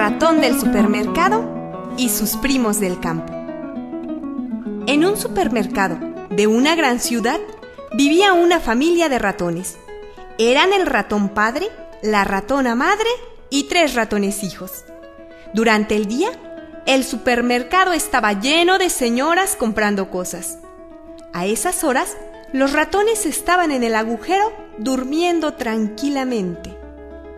ratón del supermercado y sus primos del campo. En un supermercado de una gran ciudad vivía una familia de ratones. Eran el ratón padre, la ratona madre y 3 ratones hijos. Durante el día, el supermercado estaba lleno de señoras comprando cosas. A esas horas, los ratones estaban en el agujero durmiendo tranquilamente,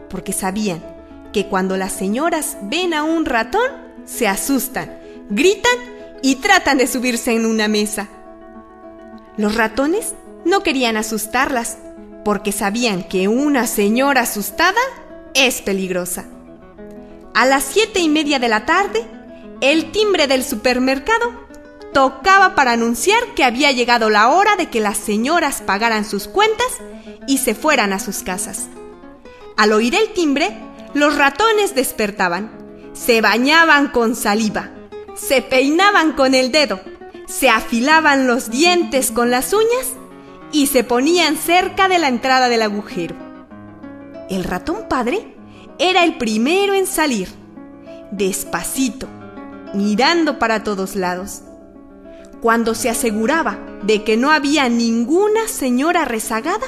porque sabían que cuando las señoras ven a un ratón, se asustan, gritan y tratan de subirse en una mesa. Los ratones no querían asustarlas, porque sabían que una señora asustada es peligrosa. A las 7:30 de la tarde, el timbre del supermercado tocaba para anunciar que había llegado la hora de que las señoras pagaran sus cuentas y se fueran a sus casas. Al oír el timbre, los ratones despertaban, se bañaban con saliva, se peinaban con el dedo, se afilaban los dientes con las uñas y se ponían cerca de la entrada del agujero. El ratón padre era el primero en salir, despacito, mirando para todos lados. Cuando se aseguraba de que no había ninguna señora rezagada,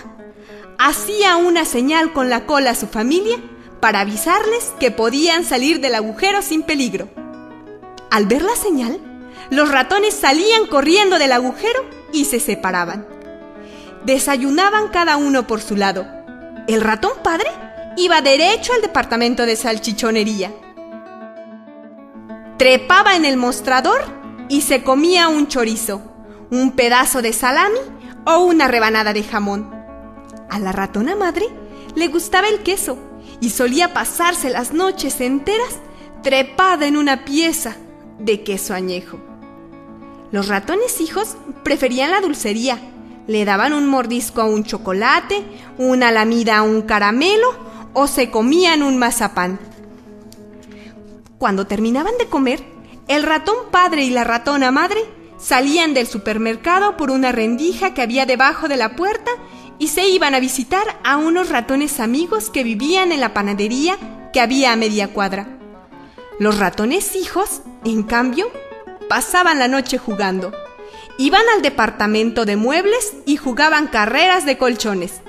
hacía una señal con la cola a su familia para avisarles que podían salir del agujero sin peligro. Al ver la señal, los ratones salían corriendo del agujero y se separaban. Desayunaban cada uno por su lado. El ratón padre iba derecho al departamento de salchichonería. Trepaba en el mostrador y se comía un chorizo, un pedazo de salami o una rebanada de jamón. A la ratona madre le gustaba el queso y solía pasarse las noches enteras trepada en una pieza de queso añejo. Los ratones hijos preferían la dulcería. Le daban un mordisco a un chocolate, una lamida a un caramelo o se comían un mazapán. Cuando terminaban de comer, el ratón padre y la ratona madre salían del supermercado por una rendija que había debajo de la puerta y se iban a visitar a unos ratones amigos que vivían en la panadería que había a media cuadra. Los ratones hijos, en cambio, pasaban la noche jugando. Iban al departamento de muebles y jugaban carreras de colchones,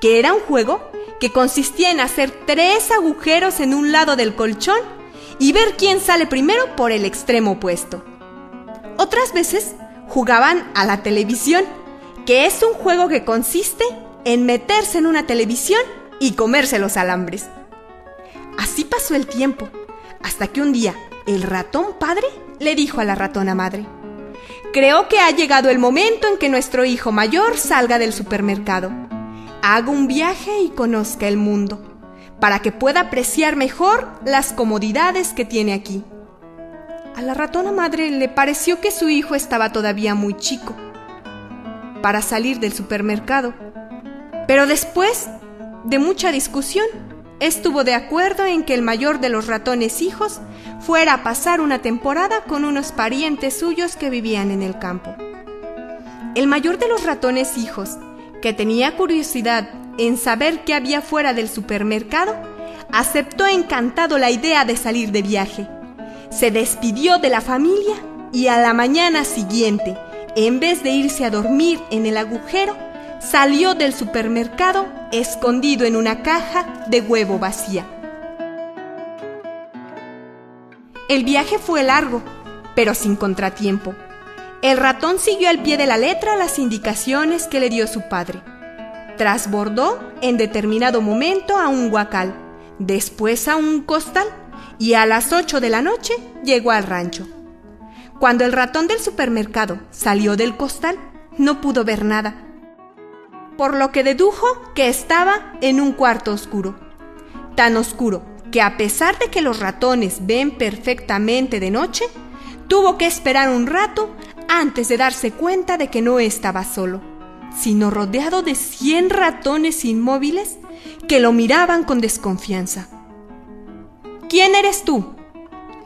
que era un juego que consistía en hacer 3 agujeros en un lado del colchón y ver quién sale primero por el extremo opuesto. Otras veces jugaban a la televisión, que es un juego que consiste en meterse en una televisión y comerse los alambres. Así pasó el tiempo, hasta que un día el ratón padre le dijo a la ratona madre: «Creo que ha llegado el momento en que nuestro hijo mayor salga del supermercado. Haga un viaje y conozca el mundo, para que pueda apreciar mejor las comodidades que tiene aquí». A la ratona madre le pareció que su hijo estaba todavía muy chico para salir del supermercado, pero después de mucha discusión, estuvo de acuerdo en que el mayor de los ratones hijos fuera a pasar una temporada con unos parientes suyos que vivían en el campo. El mayor de los ratones hijos, que tenía curiosidad en saber qué había fuera del supermercado, aceptó encantado la idea de salir de viaje. Se despidió de la familia y a la mañana siguiente, en vez de irse a dormir en el agujero, salió del supermercado escondido en una caja de huevo vacía. El viaje fue largo, pero sin contratiempo. El ratón siguió al pie de la letra las indicaciones que le dio su padre. Trasbordó en determinado momento a un huacal, después a un costal, y a las 8 de la noche llegó al rancho. Cuando el ratón del supermercado salió del costal, no pudo ver nada, por lo que dedujo que estaba en un cuarto oscuro. Tan oscuro que, a pesar de que los ratones ven perfectamente de noche, tuvo que esperar un rato antes de darse cuenta de que no estaba solo, sino rodeado de 100 ratones inmóviles que lo miraban con desconfianza. «¿Quién eres tú?»,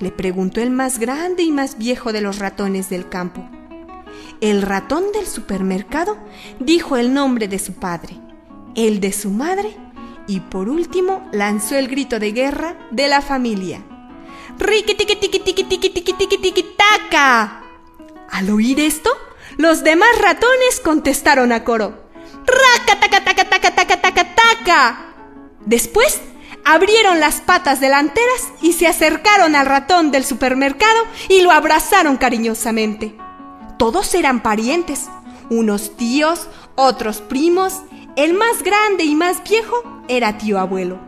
le preguntó el más grande y más viejo de los ratones del campo. El ratón del supermercado dijo el nombre de su padre, el de su madre y por último lanzó el grito de guerra de la familia. riqui tiqui tiqui tiqui tiqui tiqui tiqui tiqui taca. Al oír esto, los demás ratones contestaron a coro: raca taca taca taca taca taca taca. Después abrieron las patas delanteras y se acercaron al ratón del supermercado y lo abrazaron cariñosamente. Todos eran parientes, unos tíos, otros primos. El más grande y más viejo era tío abuelo.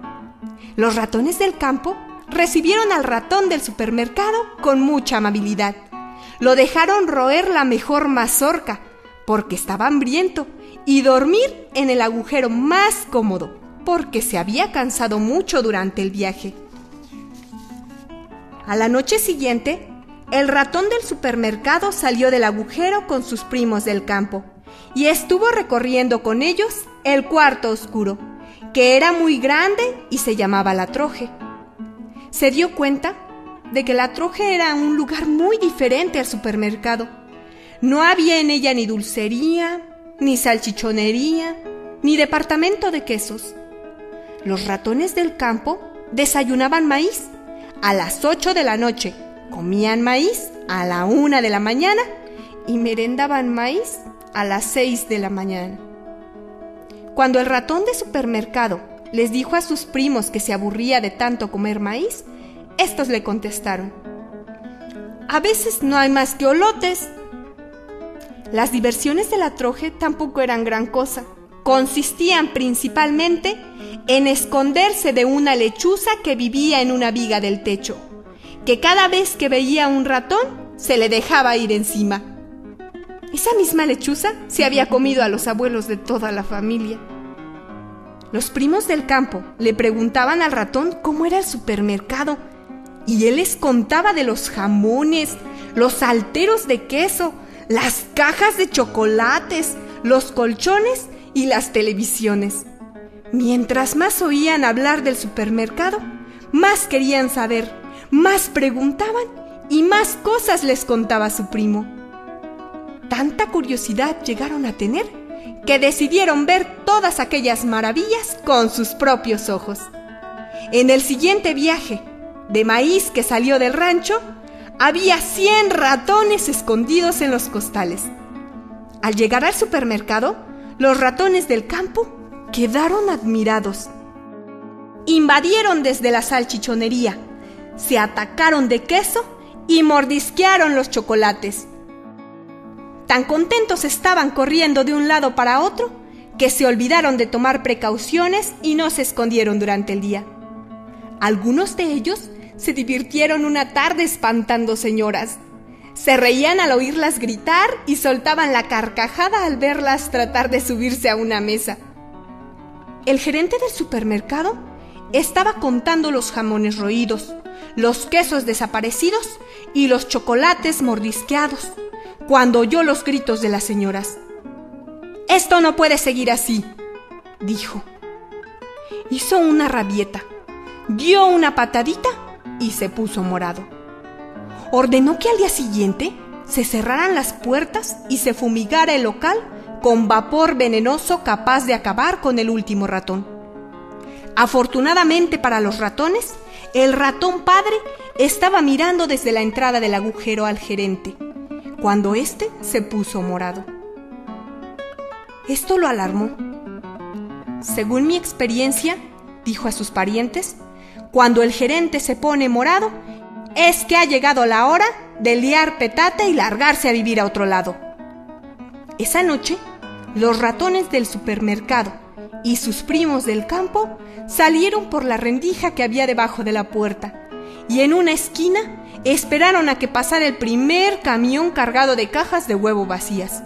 Los ratones del campo recibieron al ratón del supermercado con mucha amabilidad. Lo dejaron roer la mejor mazorca, porque estaba hambriento, y dormir en el agujero más cómodo, porque se había cansado mucho durante el viaje. A la noche siguiente, el ratón del supermercado salió del agujero con sus primos del campo y estuvo recorriendo con ellos el cuarto oscuro, que era muy grande y se llamaba la troje. Se dio cuenta de que la troje era un lugar muy diferente al supermercado. No había en ella ni dulcería, ni salchichonería, ni departamento de quesos. Los ratones del campo desayunaban maíz a las 8 de la noche, comían maíz a la 1 de la mañana y merendaban maíz a las 6 de la mañana. Cuando el ratón de supermercado les dijo a sus primos que se aburría de tanto comer maíz, estos le contestaron: a veces no hay más que olotes. Las diversiones de la troje tampoco eran gran cosa. Consistían principalmente en esconderse de una lechuza que vivía en una viga del techo, que cada vez que veía un ratón se le dejaba ir encima. Esa misma lechuza se había comido a los abuelos de toda la familia. Los primos del campo le preguntaban al ratón cómo era el supermercado, y él les contaba de los jamones, los salteros de queso, las cajas de chocolates, los colchones y las televisiones. Mientras más oían hablar del supermercado, más querían saber, más preguntaban y más cosas les contaba su primo. Tanta curiosidad llegaron a tener que decidieron ver todas aquellas maravillas con sus propios ojos. En el siguiente viaje de maíz que salió del rancho, había 100 ratones escondidos en los costales. Al llegar al supermercado, los ratones del campo quedaron admirados. Invadieron desde la salchichonería, se atacaron de queso y mordisquearon los chocolates. Tan contentos estaban corriendo de un lado para otro que se olvidaron de tomar precauciones y no se escondieron durante el día. Algunos de ellos se divirtieron una tarde espantando señoras. Se reían al oírlas gritar y soltaban la carcajada al verlas tratar de subirse a una mesa. El gerente del supermercado estaba contando los jamones roídos, los quesos desaparecidos y los chocolates mordisqueados, cuando oyó los gritos de las señoras. «Esto no puede seguir así», dijo. Hizo una rabieta, dio una patadita y se puso morado. Ordenó que al día siguiente se cerraran las puertas y se fumigara el local con vapor venenoso capaz de acabar con el último ratón. Afortunadamente para los ratones, el ratón padre estaba mirando desde la entrada del agujero al gerente, cuando éste se puso morado. Esto lo alarmó. Según mi experiencia, dijo a sus parientes, cuando el gerente se pone morado, es que ha llegado la hora de liar petate y largarse a vivir a otro lado. Esa noche, los ratones del supermercado y sus primos del campo salieron por la rendija que había debajo de la puerta y en una esquina esperaron a que pasara el primer camión cargado de cajas de huevo vacías.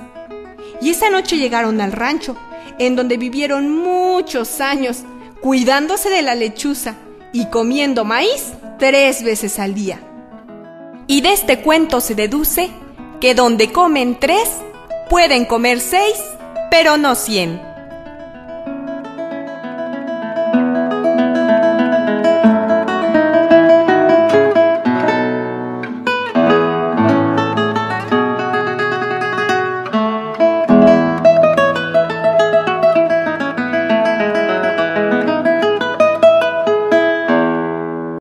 Y esa noche llegaron al rancho, en donde vivieron muchos años, cuidándose de la lechuza y comiendo maíz 3 veces al día. Y de este cuento se deduce que donde comen 3, pueden comer 6, pero no 100.